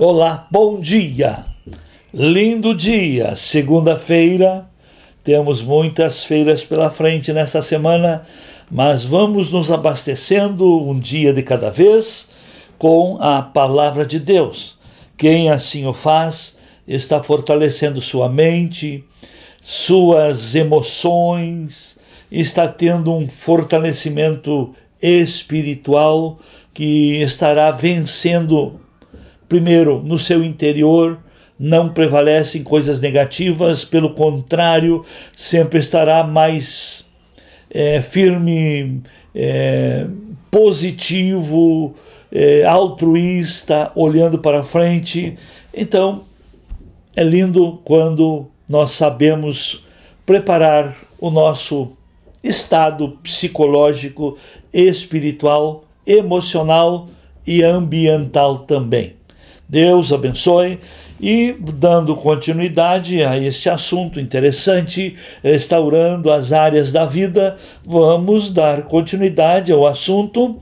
Olá, bom dia, lindo dia, segunda-feira, temos muitas feiras pela frente nessa semana, mas vamos nos abastecendo um dia de cada vez com a palavra de Deus. Quem assim o faz está fortalecendo sua mente, suas emoções, está tendo um fortalecimento espiritual que estará vencendo. Primeiro, no seu interior, não prevalecem coisas negativas, pelo contrário, sempre estará mais firme, positivo, altruísta, olhando para frente. Então, é lindo quando nós sabemos preparar o nosso estado psicológico, espiritual, emocional e ambiental também. Deus abençoe. E dando continuidade a este assunto interessante, restaurando as áreas da vida, vamos dar continuidade ao assunto,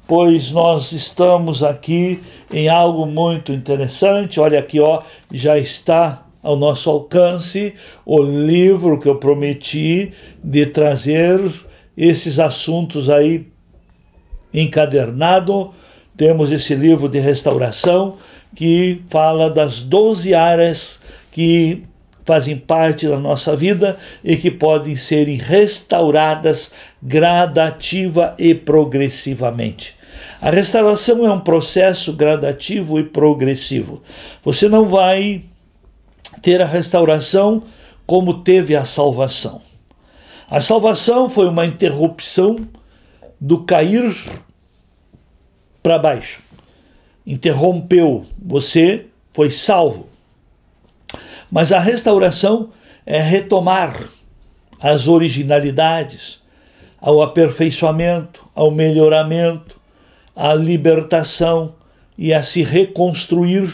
pois nós estamos aqui em algo muito interessante. Olha aqui, já está ao nosso alcance o livro que eu prometi de trazer esses assuntos aí encadernado. Temos esse livro de restauração que fala das 12 áreas que fazem parte da nossa vida e que podem ser restauradas gradativa e progressivamente. A restauração é um processo gradativo e progressivo. Você não vai ter a restauração como teve a salvação. A salvação foi uma interrupção do cair para baixo. Interrompeu, você foi salvo. Mas a restauração é retomar as originalidades, ao aperfeiçoamento, ao melhoramento, à libertação e a se reconstruir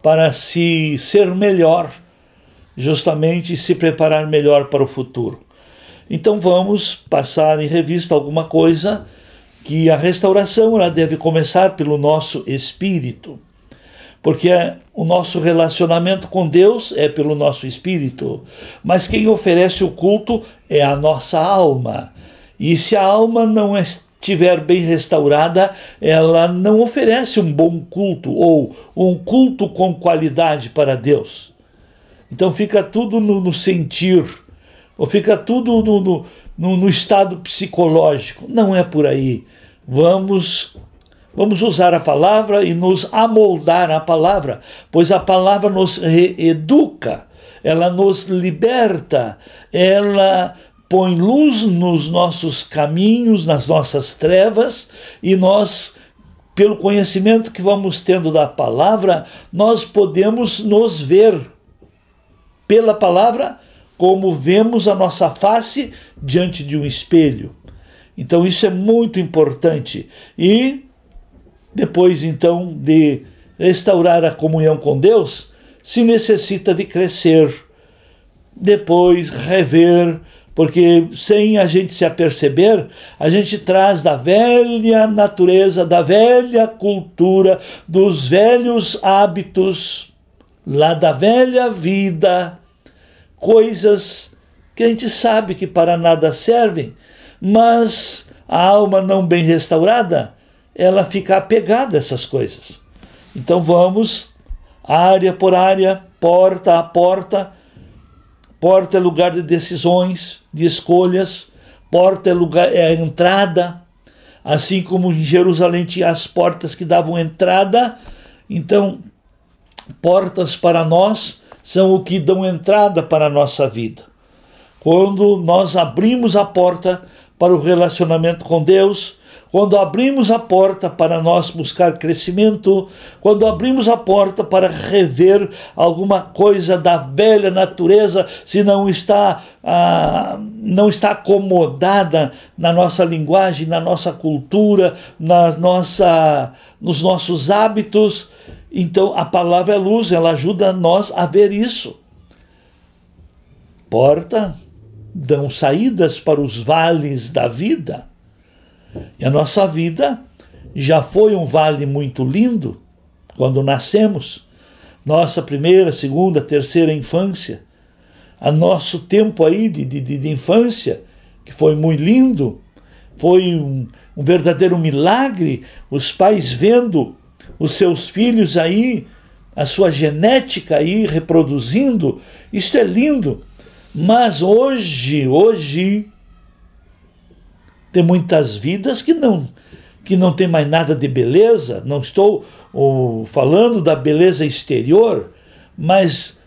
para se ser melhor, justamente se preparar melhor para o futuro. Então vamos passar em revista alguma coisa que a restauração ela deve começar pelo nosso espírito, porque o nosso relacionamento com Deus é pelo nosso espírito, mas quem oferece o culto é a nossa alma, e se a alma não estiver bem restaurada, ela não oferece um bom culto, ou um culto com qualidade para Deus. Então fica tudo no sentir, ou fica tudo no estado psicológico. Não é por aí. Vamos usar a palavra e nos amoldar à palavra, pois a palavra nos reeduca, ela nos liberta, ela põe luz nos nossos caminhos, nas nossas trevas, e nós, pelo conhecimento que vamos tendo da palavra, nós podemos nos ver pela palavra como vemos a nossa face diante de um espelho. Então isso é muito importante. E depois então de restaurar a comunhão com Deus, se necessita de crescer, depois rever, porque sem a gente se aperceber, a gente traz da velha natureza, da velha cultura, dos velhos hábitos, lá da velha vida, coisas que a gente sabe que para nada servem, mas a alma não bem restaurada, ela fica apegada a essas coisas. Então vamos, área por área, porta a porta. Porta é lugar de decisões, de escolhas. Porta é a entrada. Assim como em Jerusalém tinha as portas que davam entrada, então portas para nós são o que dão entrada para a nossa vida. Quando nós abrimos a porta para o relacionamento com Deus, quando abrimos a porta para nós buscar crescimento, quando abrimos a porta para rever alguma coisa da velha natureza, se não está acomodada na nossa linguagem, na nossa cultura, nos nossos hábitos, então a palavra é luz, ela ajuda nós a ver isso. Porta dão saídas para os vales da vida. E a nossa vida já foi um vale muito lindo quando nascemos, nossa primeira, segunda, terceira infância, a nosso tempo aí de infância, que foi muito lindo, foi um verdadeiro milagre, os pais vendo os seus filhos aí, a sua genética aí reproduzindo, isso é lindo. Mas hoje tem muitas vidas que não tem mais nada de beleza. Não estou falando da beleza exterior, mas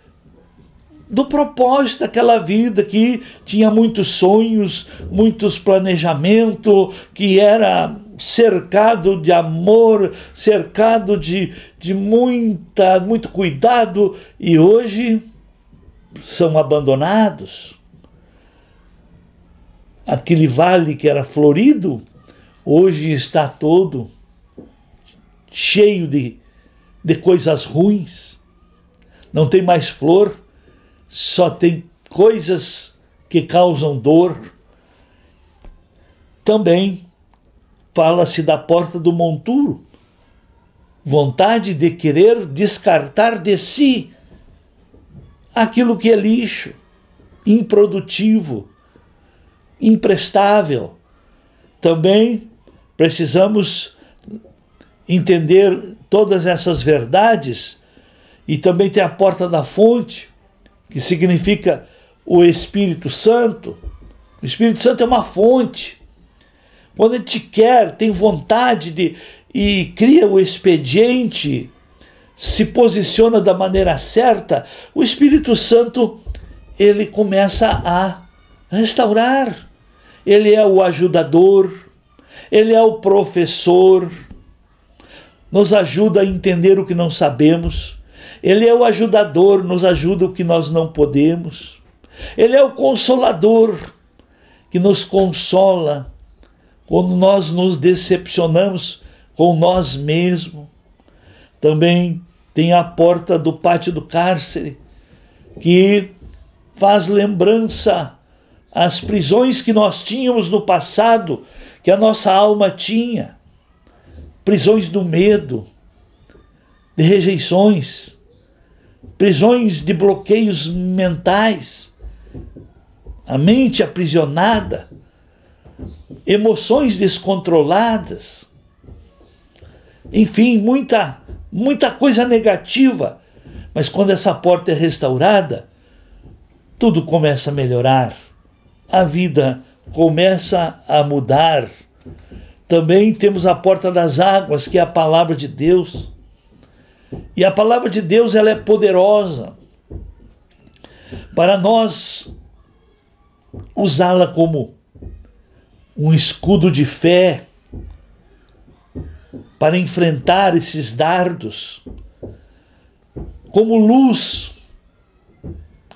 do propósito daquela vida que tinha muitos sonhos, muitos planejamentos, que era cercado de amor, cercado de muito cuidado, e hoje são abandonados. Aquele vale que era florido, hoje está todo cheio de coisas ruins. Não tem mais flor, só tem coisas que causam dor. Também fala-se da porta do monturo, vontade de querer descartar de si aquilo que é lixo, improdutivo, imprestável. Também precisamos entender todas essas verdades, e também tem a porta da fonte, que significa o Espírito Santo. O Espírito Santo é uma fonte. Quando a gente quer, tem vontade e cria o expediente, se posiciona da maneira certa, o Espírito Santo, ele começa a restaurar. Ele é o ajudador, ele é o professor, nos ajuda a entender o que não sabemos. Ele é o ajudador, nos ajuda o que nós não podemos. Ele é o consolador, que nos consola quando nós nos decepcionamos com nós mesmos. Também tem a porta do pátio do cárcere, que faz lembrança às prisões que nós tínhamos no passado, que a nossa alma tinha. Prisões do medo, de rejeições, prisões de bloqueios mentais, a mente aprisionada, emoções descontroladas, enfim, muita coisa negativa. Mas quando essa porta é restaurada, tudo começa a melhorar, a vida começa a mudar. Também temos a porta das águas, que é a palavra de Deus. E a palavra de Deus, ela é poderosa para nós usá-la como um escudo de fé para enfrentar esses dardos, como luz.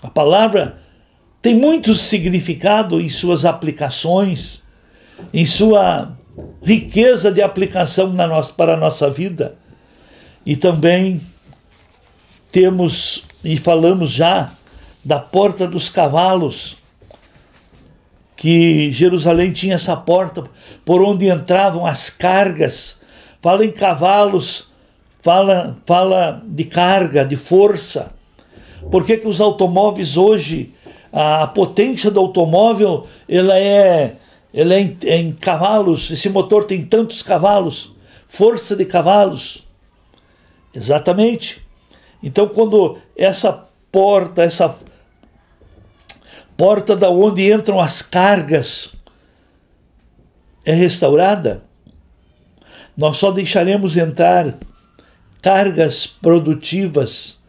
A palavra tem muito significado em suas aplicações, em sua riqueza de aplicação para a nossa vida. E também temos e falamos já da porta dos cavalos, que Jerusalém tinha essa porta por onde entravam as cargas. Fala em cavalos, fala de carga, de força. Por que os automóveis hoje, a potência do automóvel, ela é em cavalos? Esse motor tem tantos cavalos, força de cavalos. Exatamente. Então, quando essa porta da onde entram as cargas é restaurada, nós só deixaremos entrar cargas produtivas,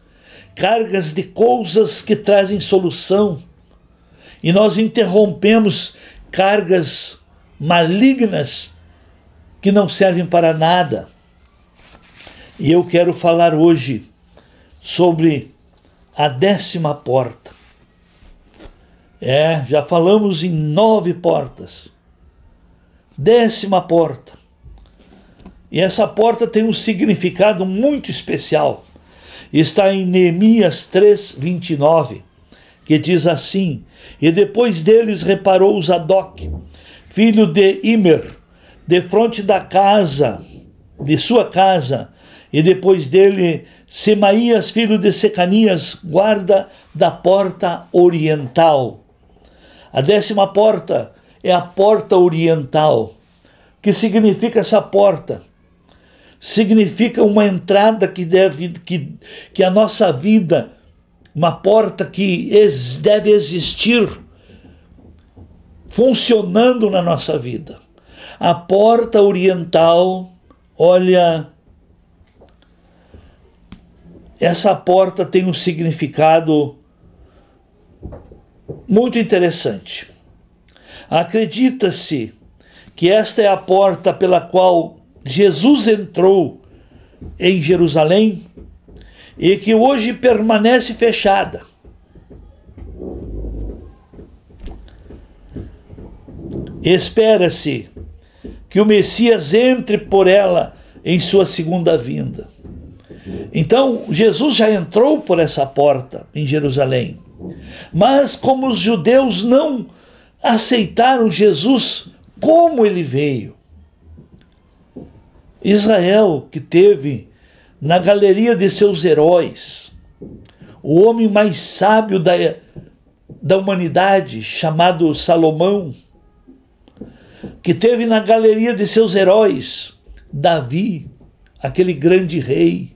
cargas de coisas que trazem solução, e nós interrompemos cargas malignas que não servem para nada. E eu quero falar hoje sobre a 10ª porta. Já falamos em 9 portas. 10ª porta. E essa porta tem um significado muito especial. Está em Neemias 3:29, que diz assim: E depois deles reparou Zadok, filho de Imer, defronte da casa, de sua casa, e depois dele Semaías, filho de Secanias, guarda da porta oriental. A 10ª porta é a porta oriental. O que significa essa porta? Significa uma entrada que a nossa vida, uma porta que deve existir funcionando na nossa vida. A porta oriental, olha, essa porta tem um significado muito interessante. Acredita-se que esta é a porta pela qual Jesus entrou em Jerusalém e que hoje permanece fechada. Espera-se que o Messias entre por ela em sua segunda vinda. Então, Jesus já entrou por essa porta em Jerusalém. Mas como os judeus não aceitaram Jesus como ele veio, Israel, que teve na galeria de seus heróis o homem mais sábio da humanidade, chamado Salomão, que teve na galeria de seus heróis Davi, aquele grande rei,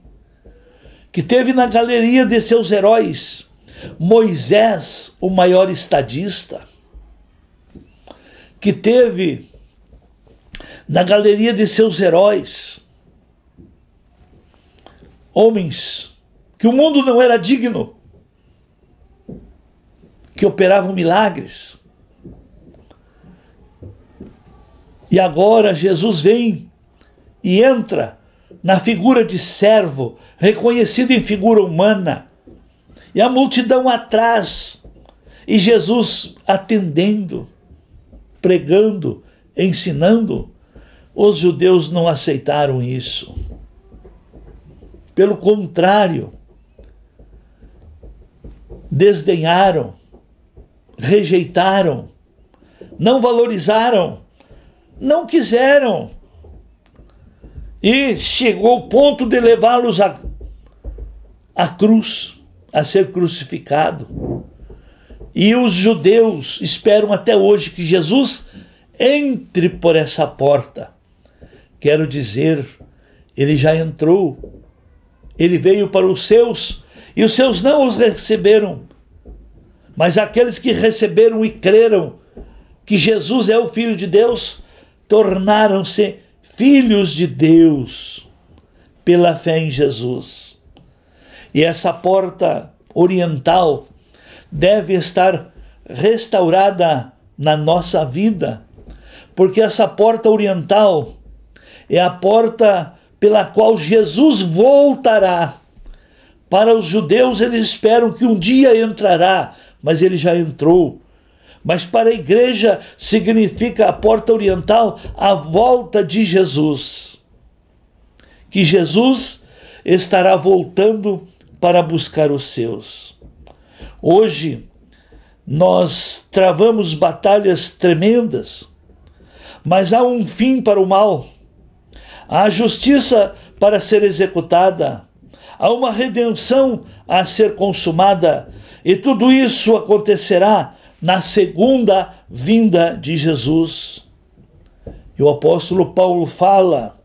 que teve na galeria de seus heróis Moisés, o maior estadista, que teve na galeria de seus heróis homens que o mundo não era digno, que operavam milagres. E agora Jesus vem e entra na figura de servo, reconhecido em figura humana, e a multidão atrás, e Jesus atendendo, pregando, ensinando. Os judeus não aceitaram isso. Pelo contrário, desdenharam, rejeitaram, não valorizaram, não quiseram. E chegou o ponto de levá-los à cruz, a ser crucificado. E os judeus esperam até hoje que Jesus entre por essa porta. Quero dizer, ele já entrou. Ele veio para os seus, e os seus não os receberam. Mas aqueles que receberam e creram que Jesus é o Filho de Deus, tornaram-se filhos de Deus pela fé em Jesus. E essa porta oriental deve estar restaurada na nossa vida, porque essa porta oriental é a porta pela qual Jesus voltará. Para os judeus, eles esperam que um dia entrará, mas ele já entrou. Mas para a igreja significa a porta oriental, a volta de Jesus. Que Jesus estará voltando para buscar os seus. Hoje, nós travamos batalhas tremendas, mas há um fim para o mal. Há justiça para ser executada, há uma redenção a ser consumada, e tudo isso acontecerá na segunda vinda de Jesus. E o apóstolo Paulo fala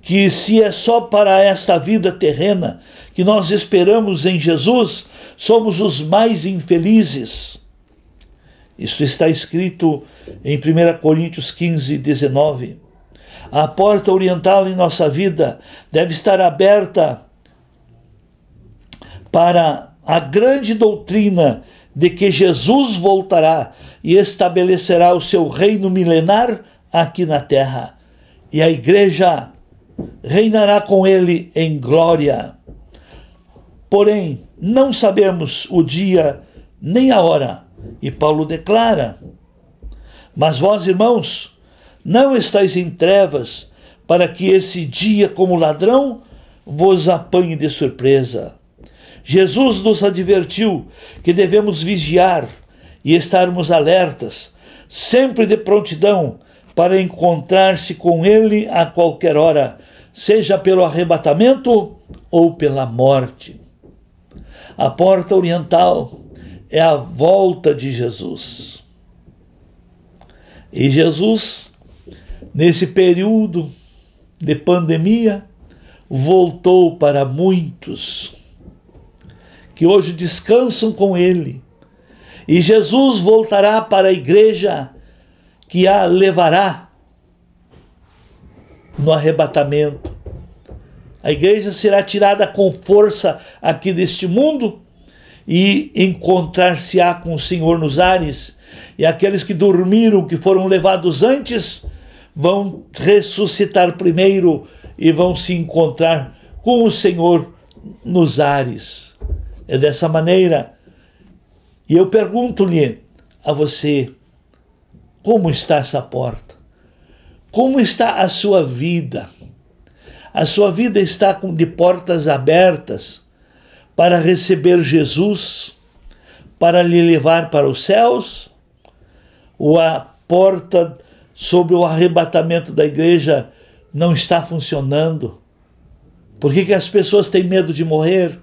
que se é só para esta vida terrena que nós esperamos em Jesus, somos os mais infelizes. Isso está escrito em 1 Coríntios 15, 19. A porta oriental em nossa vida deve estar aberta para a grande doutrina de que Jesus voltará e estabelecerá o seu reino milenar aqui na terra. E a igreja reinará com ele em glória. Porém, não sabemos o dia nem a hora. E Paulo declara: mas vós, irmãos, não estáis em trevas, para que esse dia, como ladrão, vos apanhe de surpresa. Jesus nos advertiu que devemos vigiar e estarmos alertas, sempre de prontidão para encontrar-se com ele a qualquer hora, seja pelo arrebatamento ou pela morte. A porta oriental é a volta de Jesus. E Jesus, nesse período de pandemia, voltou para muitos que hoje descansam com Ele. E Jesus voltará para a igreja que a levará no arrebatamento. A igreja será tirada com força aqui deste mundo e encontrar-se-á com o Senhor nos ares. E aqueles que dormiram, que foram levados antes, vão ressuscitar primeiro e vão se encontrar com o Senhor nos ares. É dessa maneira. E eu pergunto-lhe a você, como está essa porta? Como está a sua vida? A sua vida está de portas abertas para receber Jesus, para lhe levar para os céus? Ou a porta sobre o arrebatamento da igreja não está funcionando? Por que as pessoas têm medo de morrer?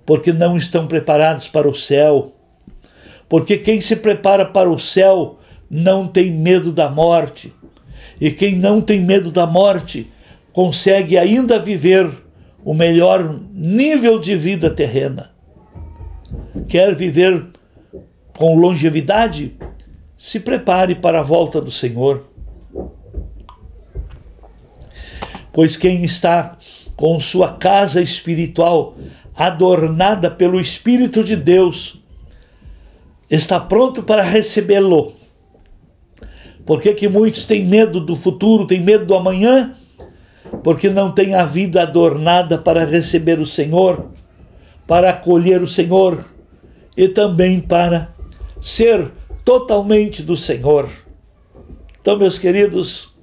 Porque não estão preparados para o céu. Porque quem se prepara para o céu não tem medo da morte. E quem não tem medo da morte consegue ainda viver o melhor nível de vida terrena. Quer viver com longevidade? Se prepare para a volta do Senhor. Pois quem está com sua casa espiritual adornada pelo Espírito de Deus está pronto para recebê-lo. Por que muitos têm medo do futuro, têm medo do amanhã? Porque não têm a vida adornada para receber o Senhor, para acolher o Senhor e também para ser totalmente do Senhor. Então, meus queridos,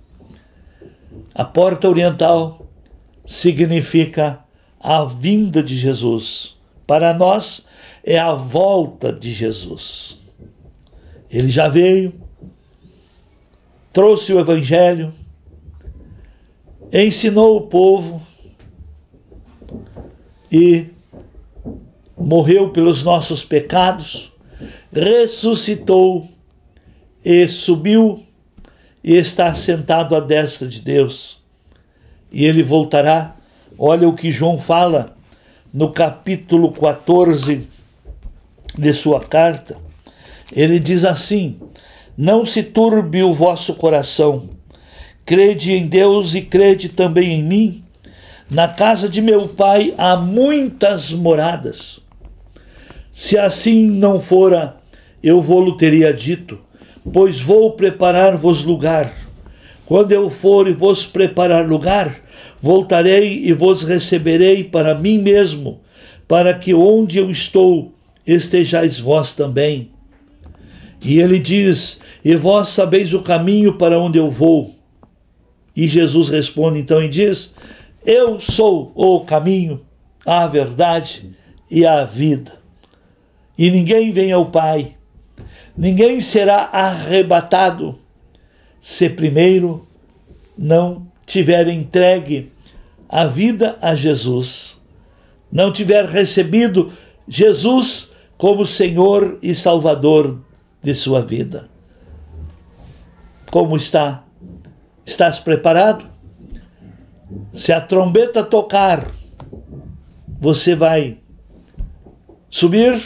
a porta oriental significa a vinda de Jesus. Para nós é a volta de Jesus. Ele já veio, trouxe o Evangelho, ensinou o povo e morreu pelos nossos pecados, ressuscitou e subiu e está sentado à destra de Deus. E ele voltará. Olha o que João fala no capítulo 14 de sua carta. Ele diz assim: não se turbe o vosso coração, crede em Deus e crede também em mim. Na casa de meu pai há muitas moradas. Se assim não fora, eu vou-lo teria dito, pois vou preparar-vos lugar. Quando eu for e vos preparar lugar, voltarei e vos receberei para mim mesmo, para que onde eu estou estejais vós também. E ele diz: e vós sabeis o caminho para onde eu vou. E Jesus responde então e diz: eu sou o caminho, a verdade e a vida. E ninguém vem ao Pai, ninguém será arrebatado, se primeiro não tiver entregue a vida a Jesus, não tiver recebido Jesus como Senhor e Salvador de sua vida. Como está? Estás preparado? Se a trombeta tocar, você vai subir.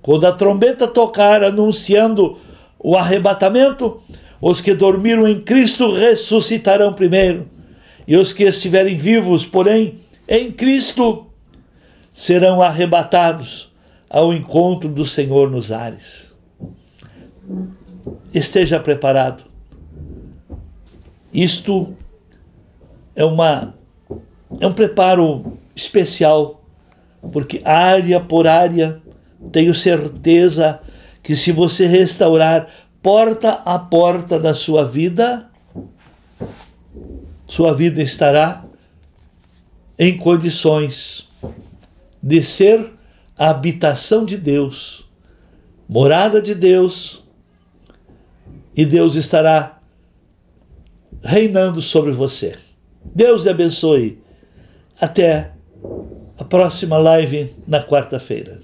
Quando a trombeta tocar anunciando o arrebatamento, os que dormiram em Cristo ressuscitarão primeiro. E os que estiverem vivos, porém, em Cristo, serão arrebatados ao encontro do Senhor nos ares. Esteja preparado. Isto é um preparo especial, porque área por área, tenho certeza que se você restaurar porta a porta da sua vida estará em condições de ser a habitação de Deus, morada de Deus, e Deus estará reinando sobre você. Deus lhe abençoe. Até a próxima live na quarta-feira.